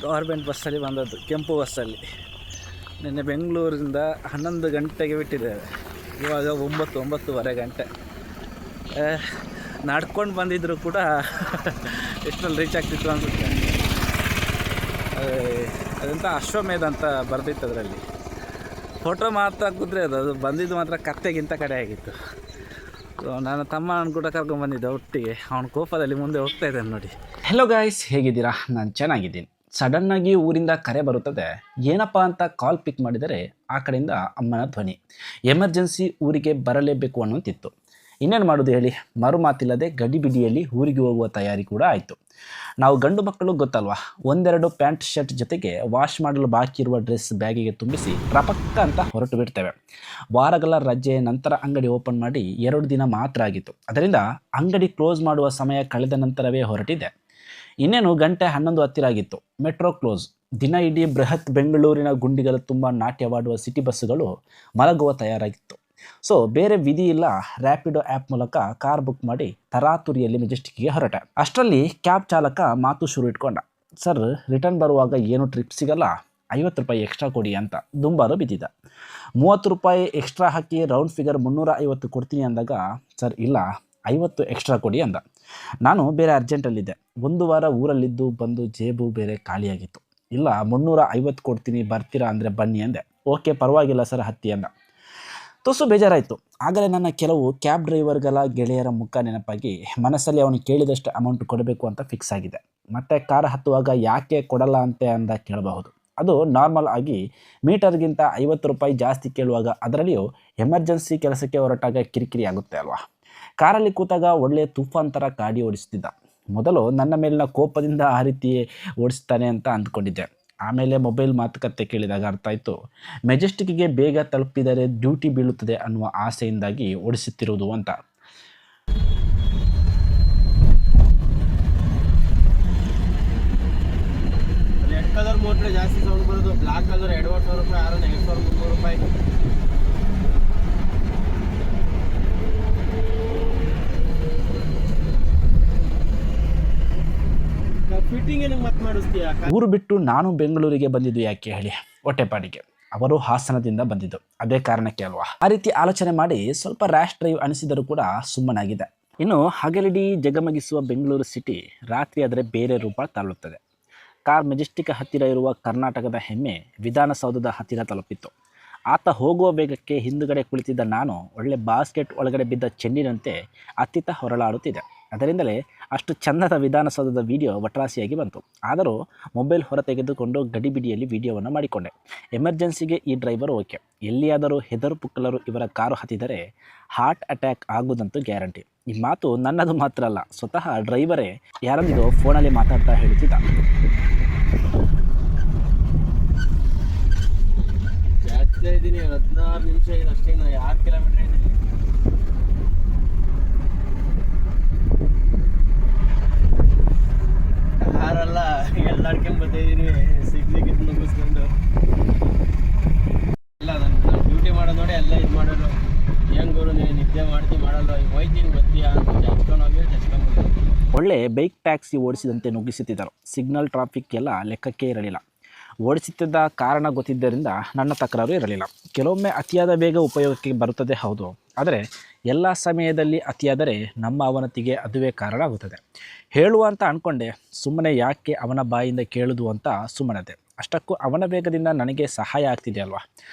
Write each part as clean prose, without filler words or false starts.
Government ಬಸ್ಸಲ್ಲಿ ಬಂದದ್ದು, ಕೆಂಪು ಬಸ್ಸಲ್ಲಿ. ನಿನ್ನೆ ಬೆಂಗಳೂರಿಂದ 11 ಗಂಟೆಗೆ ಬಿಟ್ಟಿದ್ದೇವೆ, ಇವಾಗ 9-9:30 ಗಂಟೆ. ನಡ್ಕೊಂಡು ಬಂದಿದ್ದರೂ ಕೂಡ ಎಷ್ಟರಲ್ಲಿ ರೀಚ್ ಆಗ್ತಿತ್ತು ಅನಿಸುತ್ತೆ. ಅದಂತ ಅಶ್ವಮೇಧ ಅಂತ ಬರ್ದಿತ್ತು ಅದರಲ್ಲಿ. ಫೋಟೋ ಮಾತ್ರ ಕೂತ್ರೆ ಅದು ಬಂದಿದ್ದು ಮಾತ್ರ ಕತ್ತೆಗಿಂತ ಕಡೆ ಆಗಿತ್ತು. ನನ್ನ ತಮ್ಮನ ಕೂಡ ಕರ್ಕೊಂಡ್ಬಂದಿದ್ದೆ ಒಟ್ಟಿಗೆ. ಅವನ ಕೋಪದಲ್ಲಿ ಮುಂದೆ ಹೋಗ್ತಾ ಇದ್ದಾನೆ ನೋಡಿ. ಹೆಲೋ ಗಾಯ್ಸ್, ಹೇಗಿದ್ದೀರಾ? ನಾನು ಚೆನ್ನಾಗಿದ್ದೀನಿ. ಸಡನ್ನಾಗಿ ಊರಿಂದ ಕರೆ ಬರುತ್ತದೆ. ಏನಪ್ಪ ಅಂತ ಕಾಲ್ ಪಿಕ್ ಮಾಡಿದರೆ ಆ ಕಡೆಯಿಂದ ಅಮ್ಮನ ಧ್ವನಿ. ಎಮರ್ಜೆನ್ಸಿ ಊರಿಗೆ ಬರಲೇಬೇಕು ಅನ್ನೋಂತಿತ್ತು. ಇನ್ನೇನು ಮಾಡೋದು ಹೇಳಿ, ಮರು ಮಾತಿಲ್ಲದೆ ಗಡಿಬಿಡಿಯಲ್ಲಿ ಊರಿಗೆ ಹೋಗುವ ತಯಾರಿ ಕೂಡ ಆಯಿತು. ನಾವು ಗಂಡು ಮಕ್ಕಳು ಗೊತ್ತಲ್ವಾ, ಒಂದೆರಡು ಪ್ಯಾಂಟ್ ಶರ್ಟ್ ಜೊತೆಗೆ ವಾಶ್ ಮಾಡಲು ಬಾಕಿ ಇರುವ ಡ್ರೆಸ್ ಬ್ಯಾಗಿಗೆ ತುಂಬಿಸಿ ರಪಕ್ಕ ಅಂತ ಹೊರಟು ಬಿಡ್ತೇವೆ. ವಾರಗಳ ರಜೆ ನಂತರ ಅಂಗಡಿ ಓಪನ್ ಮಾಡಿ 2 ದಿನ ಮಾತ್ರ ಆಗಿತ್ತು. ಅದರಿಂದ ಅಂಗಡಿ ಕ್ಲೋಸ್ ಮಾಡುವ ಸಮಯ ಕಳೆದ ನಂತರವೇ ಹೊರಟಿದೆ. ಇನ್ನೇನು ಗಂಟೆ 11 ಹತ್ತಿರ ಆಗಿತ್ತು. Metro close. ದಿನ ಇಡೀ ಬೃಹತ್ ಬೆಂಗಳೂರಿನ ಗುಂಡಿಗಳು ತುಂಬ ನಾಟ್ಯವಾಡುವ ಸಿಟಿ ಬಸ್ಸುಗಳು ಮಲಗುವ ತಯಾರಾಗಿತ್ತು. ಸೊ ಬೇರೆ ವಿಧಿ ಇಲ್ಲ, ರ್ಯಾಪಿಡೋ ಆ್ಯಪ್ ಮೂಲಕ ಕಾರ್ ಬುಕ್ ಮಾಡಿ ತರಾತುರಿಯಲ್ಲಿ ಮೆಜೆಸ್ಟಿಕ್ಗೆ ಹೊರಟೆ. ಅಷ್ಟರಲ್ಲಿ ಕ್ಯಾಬ್ ಚಾಲಕ ಮಾತು ಶುರು ಇಟ್ಕೊಂಡ. ಸರ್, ರಿಟರ್ನ್ ಬರುವಾಗ ಏನು ಟ್ರಿಪ್ ಸಿಗಲ್ಲ, 50 ರೂಪಾಯಿ ಎಕ್ಸ್ಟ್ರಾ ಕೊಡಿ ಅಂತ ದುಂಬಾರು ಬಿದ್ದಿದ್ದ. 30 ರೂಪಾಯಿ ಎಕ್ಸ್ಟ್ರಾ ಹಾಕಿ ರೌಂಡ್ ಫಿಗರ್ 350 ಕೊಡ್ತೀನಿ ಅಂದಾಗ, ಸರ್ ಇಲ್ಲ 50 ಎಕ್ಸ್ಟ್ರಾ ಕೊಡಿ ಅಂದ. ನಾನು ಬೇರೆ ಅರ್ಜೆಂಟಲ್ಲಿದ್ದೆ. 1 ವಾರ ಊರಲ್ಲಿದ್ದು ಬಂದು ಜೇಬು ಬೇರೆ ಖಾಲಿಯಾಗಿತ್ತು. ಇಲ್ಲ 350 ಕೊಡ್ತೀನಿ, ಬರ್ತೀರಾ ಅಂದರೆ ಬನ್ನಿ ಅಂದೆ. ಓಕೆ ಪರವಾಗಿಲ್ಲ ಸರ್, ಹತ್ತಿ ಅಂದ. ತುಸು ಬೇಜಾರಾಯಿತು. ಆಗಲೇ ನನ್ನ ಕೆಲವು ಕ್ಯಾಬ್ ಡ್ರೈವರ್ಗಳ ಗೆಳೆಯರ ಮುಖ ನೆನಪಾಗಿ ಮನಸ್ಸಲ್ಲಿ ಅವನು ಕೇಳಿದಷ್ಟು ಅಮೌಂಟ್ ಕೊಡಬೇಕು ಅಂತ ಫಿಕ್ಸ್ ಆಗಿದೆ. ಮತ್ತು ಕಾರ್ ಹತ್ತುವಾಗ ಯಾಕೆ ಕೊಡಲ್ಲ ಅಂತ ಕೇಳಬಹುದು. ಅದು ನಾರ್ಮಲ್ ಆಗಿ ಮೀಟರ್ಗಿಂತ 50 ರೂಪಾಯಿ ಜಾಸ್ತಿ ಕೇಳುವಾಗ, ಅದರಲ್ಲಿಯೂ ಎಮರ್ಜೆನ್ಸಿ ಕೆಲಸಕ್ಕೆ ಹೊರಟಾಗ ಕಿರಿಕಿರಿ ಆಗುತ್ತೆ ಅಲ್ವಾ. ಕಾರಲ್ಲಿ ಕೂತಾಗ ಒಳ್ಳೆಯ ತುಫಾನ್ ಥರ ಗಾಡಿ ಓಡಿಸ್ತಿದ್ದ. ಮೊದಲು ನನ್ನ ಮೇಲಿನ ಕೋಪದಿಂದ ಆ ರೀತಿ ಓಡಿಸ್ತಾನೆ ಅಂತ ಅಂದ್ಕೊಂಡಿದ್ದೆ. ಆಮೇಲೆ ಮೊಬೈಲ್ ಮಾತುಕತೆ ಕೇಳಿದಾಗ ಅರ್ಥ ಆಯಿತು, ಮೆಜೆಸ್ಟಿಕ್ಗೆ ಬೇಗ ತಲುಪಿದರೆ ಡ್ಯೂಟಿ ಬೀಳುತ್ತದೆ ಅನ್ನುವ ಆಸೆಯಿಂದಾಗಿ ಓಡಿಸುತ್ತಿರುವುದು ಅಂತ. ರೆಡ್ ಕಲರ್ ಮೋಟ್ರೆ ಜಾಸ್ತಿ ಸೌಂಡ್ ಬರೋದು, ಬ್ಲಾಕ್ ಕಲರ್ 2,000 ರೂಪಾಯಿ, ಆರನ್ನ 2,300 ರೂಪಾಯಿ. ಊರು ಬಿಟ್ಟು ನಾನು ಬೆಂಗಳೂರಿಗೆ ಬಂದಿದ್ದು ಯಾಕೆ ಹೇಳಿ, ಹೊಟ್ಟೆಪಾಡಿಗೆ. ಅವರು ಹಾಸನದಿಂದ ಬಂದಿದ್ದು ಅದೇ ಕಾರಣಕ್ಕೆ ಅಲ್ವಾ. ಆ ರೀತಿ ಆಲೋಚನೆ ಮಾಡಿ ಸ್ವಲ್ಪ ರ್ಯಾಶ್ ಡ್ರೈವ್ ಅನಿಸಿದರೂ ಕೂಡ ಸುಮ್ಮನಾಗಿದೆ. ಇನ್ನು ಹಗಲಿಡೀ ಜಗಮಗಿಸುವ ಬೆಂಗಳೂರು ಸಿಟಿ ರಾತ್ರಿ ಆದರೆ ಬೇರೆ ರೂಪ ತಾಳುತ್ತದೆ. ಕಾರ್ ಮೆಜೆಸ್ಟಿಕ್ ಹತ್ತಿರ ಇರುವ ಕರ್ನಾಟಕದ ಹೆಮ್ಮೆ ವಿಧಾನಸೌಧದ ಹತ್ತಿರ ತಲುಪಿತ್ತು. ಆತ ಹೋಗುವ ವೇಗಕ್ಕೆ ಹಿಂದುಗಡೆ ಕುಳಿತಿದ್ದ ನಾನು ಒಳ್ಳೆ ಬಾಸ್ಕೆಟ್ ಒಳಗಡೆ ಬಿದ್ದ ಚೆಂಡಿನಂತೆ ಅತ್ತಿತ್ತ ಹೊರಳಾಡುತ್ತಿದೆ. ಅದರಿಂದಲೇ ಅಷ್ಟು ಚಂದದ ವಿಧಾನಸೌಧದ ವಿಡಿಯೋ ವಟ್ರಾಸಿಯಾಗಿ ಬಂತು. ಆದರೂ ಮೊಬೈಲ್ ಹೊರ ತೆಗೆದುಕೊಂಡು ಗಡಿಬಿಡಿಯಲ್ಲಿ ವಿಡಿಯೋವನ್ನು ಮಾಡಿಕೊಂಡೆ. ಎಮರ್ಜೆನ್ಸಿಗೆ ಈ ಡ್ರೈವರ್ ಓಕೆ. ಎಲ್ಲಿಯಾದರೂ ಹೆದರು ಪುಕ್ಕಲರು ಇವರ ಕಾರು ಹತ್ತಿದರೆ ಹಾರ್ಟ್ ಅಟ್ಯಾಕ್ ಆಗುವುದಂತೂ ಗ್ಯಾರಂಟಿ. ಈ ಮಾತು ನನ್ನದು ಮಾತ್ರ ಅಲ್ಲ, ಸ್ವತಃ ಡ್ರೈವರೇ ಯಾರೊಂದಿಗೋ ಫೋನಲ್ಲಿ ಮಾತಾಡ್ತಾ ಹೇಳುತ್ತಿದ್ದ. ಇದ್ದೀನಿ 16 ನಿಮಿಷ ಇದೆ ಅಷ್ಟೇ, 6 ಕಿಲೋಮೀಟರ್ ಇದ್ದೀನಿ. ಕಾರಲ್ಲ ಎಲ್ಲಾಡ್ಕೊಂಡ್ ಬರ್ತಾಯಿದ್ದೀನಿ, ಸಿಗ್ಲಿಕ್ಕೆ ಮುಗಿಸ್ಕೊಂಡು. ಇಲ್ಲ ನಾನು ಡ್ಯೂಟಿ ಮಾಡೋದು ನೋಡಿ ಎಲ್ಲ ಇದು ಮಾಡೋರು. ಹೆಂಗೋರು ನೀನು ನಿದ್ದೆ ಮಾಡ್ತೀವಿ ಮಾಡಲ್ಲ, ಈಗ ಹೋಯ್ತೀನಿ ಬರ್ತೀಯಾ ಅಂತ ಚಚ್ಕೊಂಡು ಒಳ್ಳೆ ಬೈಕ್ ಟ್ಯಾಕ್ಸಿ ಓಡಿಸಿದಂತೆ ನುಗ್ಗಿಸುತ್ತಿದ್ದರು. ಸಿಗ್ನಲ್ ಟ್ರಾಫಿಕ್ ಎಲ್ಲ ಲೆಕ್ಕಕ್ಕೆ ಇರಲಿಲ್ಲ. ಓಡಿಸುತ್ತಿದ್ದ ಕಾರಣ ಗೊತ್ತಿದ್ದರಿಂದ ನನ್ನ ತಕರಾರು ಇರಲಿಲ್ಲ. ಕೆಲವೊಮ್ಮೆ ಅತಿಯಾದ ವೇಗ ಉಪಯೋಗಕ್ಕೆ ಬರುತ್ತದೆ, ಹೌದು. ಆದರೆ ಎಲ್ಲ ಸಮಯದಲ್ಲಿ ಅತಿಯಾದರೆ ನಮ್ಮ ಅವನತಿಗೆ ಅದುವೇ ಕಾರಣ ಆಗುತ್ತದೆ. ಹೇಳುವ ಅಂತ ಅಂದ್ಕೊಂಡೆ, ಸುಮ್ಮನೆ ಯಾಕೆ ಅವನ ಬಾಯಿಂದ ಕೇಳುವುದು ಅಂತ ಸುಮ್ಮನತೆ. ಅಷ್ಟಕ್ಕೂ ಅವನ ವೇಗದಿಂದ ನನಗೆ ಸಹಾಯ ಆಗ್ತಿದೆ ಅಲ್ವಾ.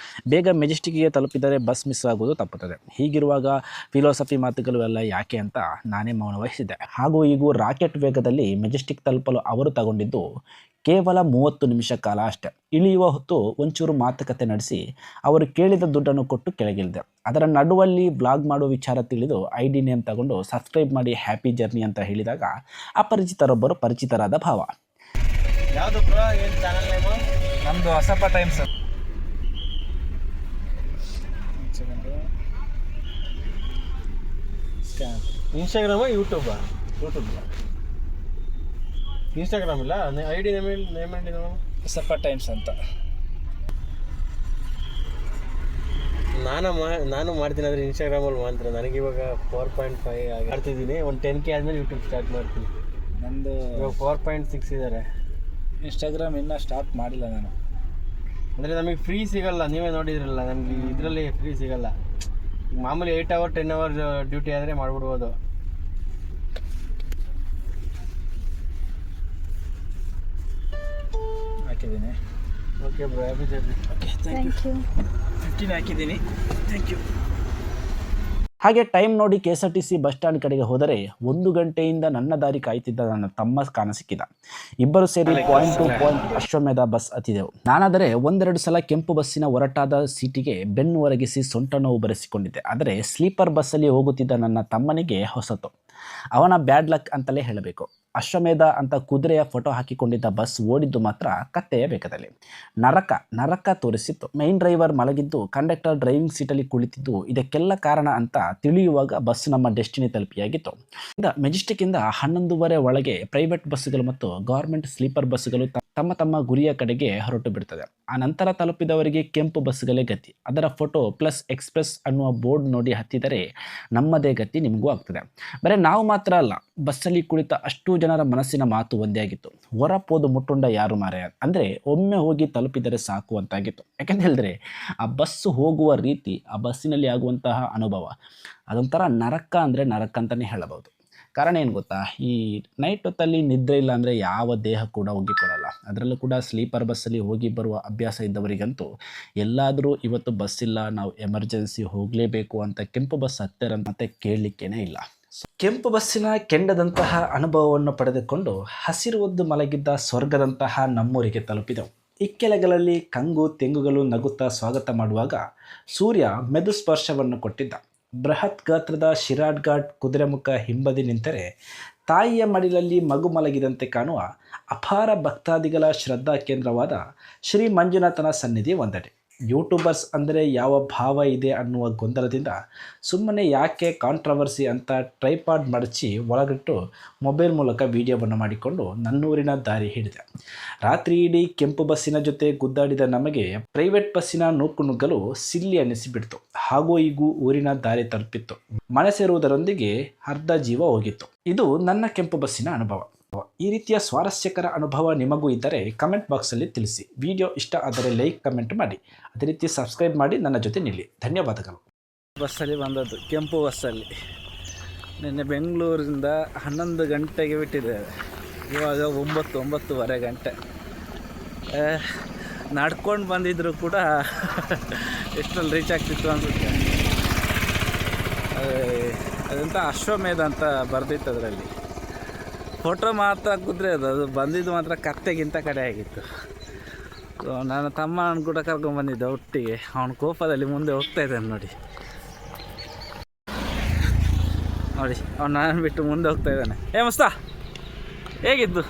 ಬೇಗ ಮೆಜೆಸ್ಟಿಕ್ಗೆ ತಲುಪಿದರೆ ಬಸ್ ಮಿಸ್ ಆಗೋದು ತಪ್ಪುತ್ತದೆ. ಹೀಗಿರುವಾಗ ಫಿಲಾಸಫಿ ಮಾತುಗಳು ಎಲ್ಲ ಯಾಕೆ ಅಂತ ನಾನೇ ಮೌನ ವಹಿಸಿದ್ದೆ. ಹಾಗೂ ಈಗೂ ರಾಕೆಟ್ ವೇಗದಲ್ಲಿ ಮೆಜೆಸ್ಟಿಕ್ ತಲುಪಲು ಅವರು ತಗೊಂಡಿದ್ದು ಕೇವಲ 30 ನಿಮಿಷ ಕಾಲ ಅಷ್ಟೆ. ಇಳಿಯುವ ಹೊತ್ತು ಒಂಚೂರು ಮಾತುಕತೆ ನಡೆಸಿ ಅವರು ಕೇಳಿದ ದುಡ್ಡನ್ನು ಕೊಟ್ಟು ಕೆಳಗಿಳಿದೆ. ಅದರ ನಡುವಲ್ಲಿ ಬ್ಲಾಗ್ ಮಾಡುವ ವಿಚಾರ ತಿಳಿದು ID ನೇಮ್ ತಗೊಂಡು ಸಬ್ಸ್ಕ್ರೈಬ್ ಮಾಡಿ ಹ್ಯಾಪಿ ಜರ್ನಿ ಅಂತ ಹೇಳಿದಾಗ ಅಪರಿಚಿತರೊಬ್ಬರು ಪರಿಚಿತರಾದ ಭಾವ. ಯಾವುದು ಬ್ರೋ, ಏನು ಚಾನಲ್ ನೇಮು? ನಮ್ಮದು ಹೊಸಪ್ಪ ಟೈಮ್ಸ್. ಇನ್ಸ್ಟಾಗ್ರಾಮಾ ಯೂಟ್ಯೂಬಾ? ಯೂಟ್ಯೂಬ್. ಇನ್ಸ್ಟಾಗ್ರಾಮ್ ಇಲ್ಲ, ID ನೇಮ್ ಹೇಳಿ ನಾವು. ಹೊಸಪ್ಪ ಟೈಮ್ಸ್ ಅಂತ. ನಾನು ಮಾಡ್ತೀನಿ ಆದರೆ ಇನ್ಸ್ಟಾಗ್ರಾಮಲ್ಲಿ ಮಾತ್ರ. ನನಗಿವಾಗ 4.5 ಆಡ್ತಿದ್ದೀನಿ. ಒಂದು 10K ಆದಮೇಲೆ ಯೂಟ್ಯೂಬ್ ಸ್ಟಾರ್ಟ್ ಮಾಡ್ತೀನಿ. ನಂದು ಇವಾಗ 4.6 ಇದ್ದಾರೆ. ಇನ್ಸ್ಟಾಗ್ರಾಮ್ ಇನ್ನೂ ಸ್ಟಾರ್ಟ್ ಮಾಡಿಲ್ಲ ನಾನು. ಅಂದರೆ ನಮಗೆ ಫ್ರೀ ಸಿಗಲ್ಲ, ನೀವೇ ನೋಡಿದ್ರಲ್ಲ, ನಮಗೆ ಇದರಲ್ಲಿ ಫ್ರೀ ಸಿಗಲ್ಲ. ಈಗ ಮಾಮೂಲಿ 8 hour 10 hour ಡ್ಯೂಟಿ ಆದರೆ ಮಾಡ್ಬಿಡ್ಬೋದು. ಹಾಕಿದ್ದೀನಿ. Okay bro, happy journey. Okay, thank you. 15 ಹಾಕಿದ್ದೀನಿ, ಥ್ಯಾಂಕ್ ಯು. ಹಾಗೆ ಟೈಮ್ ನೋಡಿ KSRTC ಬಸ್ ಸ್ಟ್ಯಾಂಡ್ ಕಡೆಗೆ ಹೋದರೆ 1 ಗಂಟೆಯಿಂದ ನನ್ನ ದಾರಿ ಕಾಯ್ತಿದ್ದ ನನ್ನ ತಮ್ಮ ಕಾಣಸಿಕ್ಕಿದ. ಇಬ್ಬರು ಸೇರಿ point to point Ashwamedha bus ಹತ್ತಿದೆವು. ನಾನಾದರೆ ಒಂದೆರಡು ಸಲ ಕೆಂಪು ಬಸ್ಸಿನ ಒರಟಾದ ಸೀಟಿಗೆ ಬೆನ್ನು ಒರಗಿಸಿ ಸೊಂಟ ನೋವು ಬರೆಸಿಕೊಂಡಿದ್ದೆ. ಆದರೆ ಸ್ಲೀಪರ್ ಬಸ್ಸಲ್ಲಿ ಹೋಗುತ್ತಿದ್ದ ನನ್ನ ತಮ್ಮನಿಗೆ ಹೊಸತು. ಅವನ ಬ್ಯಾಡ್ ಲಕ್ ಅಂತಲೇ ಹೇಳಬೇಕು. ಅಶ್ವಮೇಧ ಅಂತ ಕುದುರೆಯ ಫೋಟೋ ಹಾಕಿಕೊಂಡಿದ್ದ ಬಸ್ ಓಡಿದ್ದು ಮಾತ್ರ ಕತ್ತೆಯ ವೇಗದಲ್ಲಿ. ನರಕ ತೋರಿಸಿತ್ತು. ಮೈನ್ ಡ್ರೈವರ್ ಮಲಗಿದ್ದು, ಕಂಡಕ್ಟರ್ ಡ್ರೈವಿಂಗ್ ಸೀಟಲ್ಲಿ ಕುಳಿತಿದ್ದು. ಇದಕ್ಕೆಲ್ಲ ಕಾರಣ ಅಂತ ತಿಳಿಯುವಾಗ ಬಸ್ ನಮ್ಮ ಡೆಸ್ಟಿನಿ ತಲುಪಿಯಾಗಿತ್ತು. ಮೆಜೆಸ್ಟಿಕ್ಕಿಂದ 11:30 ಒಳಗೆ ಪ್ರೈವೇಟ್ ಬಸ್ಸುಗಳು ಮತ್ತು ಗೌರ್ಮೆಂಟ್ ಸ್ಲೀಪರ್ ಬಸ್ಸುಗಳು ತಮ್ಮ ಗುರಿಯ ಕಡೆಗೆ ಹೊರಟು ಬಿಡುತ್ತದೆ. ಆ ನಂತರ ತಲುಪಿದವರಿಗೆ ಕೆಂಪು ಬಸ್ಗಳೇ ಗತಿ. ಅದರ ಫೋಟೋ ಪ್ಲಸ್ ಎಕ್ಸ್ಪ್ರೆಸ್ ಅನ್ನುವ ಬೋರ್ಡ್ ನೋಡಿ ಹತ್ತಿದರೆ ನಮ್ಮದೇ ಗತಿ ನಿಮಗೂ ಆಗ್ತದೆ. ಬರೀ ನಾವು ಮಾತ್ರ ಅಲ್ಲ, ಬಸ್ಸಲ್ಲಿ ಕುಳಿತ ಅಷ್ಟು ಜನರ ಮನಸ್ಸಿನ ಮಾತು ಒಂದೇ ಆಗಿತ್ತು. ಹೊರಪೋದು ಮುಟ್ಟುಂಡ ಯಾರು ಮಾರಾಯ, ಅಂದರೆ ಒಮ್ಮೆ ಹೋಗಿ ತಲುಪಿದರೆ ಸಾಕು ಅಂತಾಗಿತ್ತು. ಯಾಕಂತ ಹೇಳಿದ್ರೆ ಆ ಬಸ್ಸು ಹೋಗುವ ರೀತಿ, ಆ ಬಸ್ಸಿನಲ್ಲಿ ಆಗುವಂತಹ ಅನುಭವ ಅದೊಂಥರ ನರಕ ಅಂದರೆ ನರಕ ಅಂತಲೇ ಹೇಳಬಹುದು. ಕಾರಣ ಏನು ಗೊತ್ತಾ, ಈ ನೈಟ್ ಹೊತ್ತಲ್ಲಿ ನಿದ್ರೆ ಇಲ್ಲ ಅಂದರೆ ಯಾವ ದೇಹ ಕೂಡ ಹೋಗಿಕೊಡಲ್ಲ. ಅದರಲ್ಲೂ ಕೂಡ ಸ್ಲೀಪರ್ ಬಸ್ಸಲ್ಲಿ ಹೋಗಿ ಬರುವ ಅಭ್ಯಾಸ ಇದ್ದವರಿಗಂತೂ ಎಲ್ಲಾದರೂ ಇವತ್ತು ಬಸ್ ಇಲ್ಲ, ನಾವು ಎಮರ್ಜೆನ್ಸಿ ಹೋಗಲೇಬೇಕು ಅಂತ ಕೆಂಪು ಬಸ್ ಹತ್ತಿರ ಮತ್ತೆ ಕೇಳಲಿಕ್ಕೇನೆ ಇಲ್ಲ. ಕೆಂಪು ಬಸ್ಸಿನ ಕೆಂಡದಂತಹ ಅನುಭವವನ್ನು ಪಡೆದುಕೊಂಡು ಹಸಿರುವದ್ದು ಮಲಗಿದ್ದ ಸ್ವರ್ಗದಂತಹ ನಮ್ಮೂರಿಗೆ ತಲುಪಿದೆವು. ಇಕ್ಕೆಲೆಗಳಲ್ಲಿ ಕಂಗು ತೆಂಗುಗಳು ನಗುತ್ತಾ ಸ್ವಾಗತ ಮಾಡುವಾಗ ಸೂರ್ಯ ಮೆದು ಸ್ಪರ್ಶವನ್ನು ಕೊಟ್ಟಿದ್ದ. ಬೃಹತ್ ಗಾತ್ರದ ಶಿರಾಡ್ ಘಾಟ್ ಕುದುರೆಮುಖ ಹಿಂಬದಿ ನಿಂತರೆ ತಾಯಿಯ ಮಡಿಲಲ್ಲಿ ಮಗು ಮಲಗಿದಂತೆ ಕಾಣುವ ಅಪಾರ ಭಕ್ತಾದಿಗಳ ಶ್ರದ್ಧಾ ಕೇಂದ್ರವಾದ ಶ್ರೀ ಮಂಜುನಾಥನ ಸನ್ನಿಧಿ ಒಂದೆಡೆ. ಯೂಟ್ಯೂಬರ್ಸ್ ಅಂದರೆ ಯಾವ ಭಾವ ಇದೆ ಅನ್ನುವ ಗೊಂದಲದಿಂದ ಸುಮ್ಮನೆ ಯಾಕೆ ಕಾಂಟ್ರವರ್ಸಿ ಅಂತ ಟ್ರೈಪಾಡ್ ಮಡಚಿ ಒಳಗಿಟ್ಟು ಮೊಬೈಲ್ ಮೂಲಕ ವಿಡಿಯೋವನ್ನು ಮಾಡಿಕೊಂಡು ನನ್ನೂರಿನ ದಾರಿ ಹಿಡಿದೆ. ರಾತ್ರಿ ಇಡೀ ಕೆಂಪು ಬಸ್ಸಿನ ಜೊತೆ ಗುದ್ದಾಡಿದ ನಮಗೆ ಪ್ರೈವೇಟ್ ಬಸ್ಸಿನ ನೂಕುನುಗ್ಗಲು ಸಿಲ್ಲಿ ಅನ್ನಿಸಿಬಿಡ್ತು. ಹಾಗೂ ಈಗೂ ಊರಿನ ದಾರಿ ತಲುಪಿತ್ತು. ಮನೆ ಸೇರುವುದರೊಂದಿಗೆ ಅರ್ಧ ಜೀವ ಹೋಗಿತ್ತು. ಇದು ನನ್ನ ಕೆಂಪು ಬಸ್ಸಿನ ಅನುಭವ. ಈ ರೀತಿಯ ಸ್ವಾರಸ್ಯಕರ ಅನುಭವ ನಿಮಗೂ ಇದ್ದರೆ ಕಮೆಂಟ್ ಬಾಕ್ಸಲ್ಲಿ ತಿಳಿಸಿ. ವಿಡಿಯೋ ಇಷ್ಟ ಆದರೆ ಲೈಕ್ ಕಮೆಂಟ್ ಮಾಡಿ. ಅದೇ ರೀತಿ ಸಬ್ಸ್ಕ್ರೈಬ್ ಮಾಡಿ ನನ್ನ ಜೊತೆ ನಿಲ್ಲಿ. ಧನ್ಯವಾದಗಳು. ಬಸ್ಸಲ್ಲಿ ಬಂದದ್ದು, ಕೆಂಪು ಬಸ್ಸಲ್ಲಿ. ನಿನ್ನೆ ಬೆಂಗಳೂರಿಂದ 11 ಗಂಟೆಗೆ ಬಿಟ್ಟಿದ್ದೇವೆ. ಇವಾಗ 9:30 ಗಂಟೆ. ನಡ್ಕೊಂಡು ಬಂದಿದ್ರು ಕೂಡ ಎಷ್ಟರಲ್ಲಿ ರೀಚ್ ಆಗ್ತಿತ್ತು ಅನಿಸುತ್ತೆ. ಅದಂತ ಅಶ್ವಮೇಧ ಅಂತ ಬರೆದಿತ್ತು ಅದರಲ್ಲಿ. ಫೋಟೋ ಮಾತ್ರ ಕುದ್ರೆ ಅದು ಬಂದಿದ್ದು ಮಾತ್ರ ಕತ್ತೆಗಿಂತ ಕಡೆ ಆಗಿತ್ತು. ನನ್ನ ತಮ್ಮ ಕೂಡ ಕರ್ಕೊಂಡ್ಬಂದಿದ್ದೆ ಒಟ್ಟಿಗೆ. ಅವನ ಕೋಪದಲ್ಲಿ ಮುಂದೆ ಹೋಗ್ತಾ ಇದ್ದಾನೆ ನೋಡಿ ಅವ್ನು ನಾನು ಬಿಟ್ಟು ಮುಂದೆ ಹೋಗ್ತಾ ಇದ್ದಾನೆ. ಮುಸ್ತಾ ಹೇಗಿದ್ದು?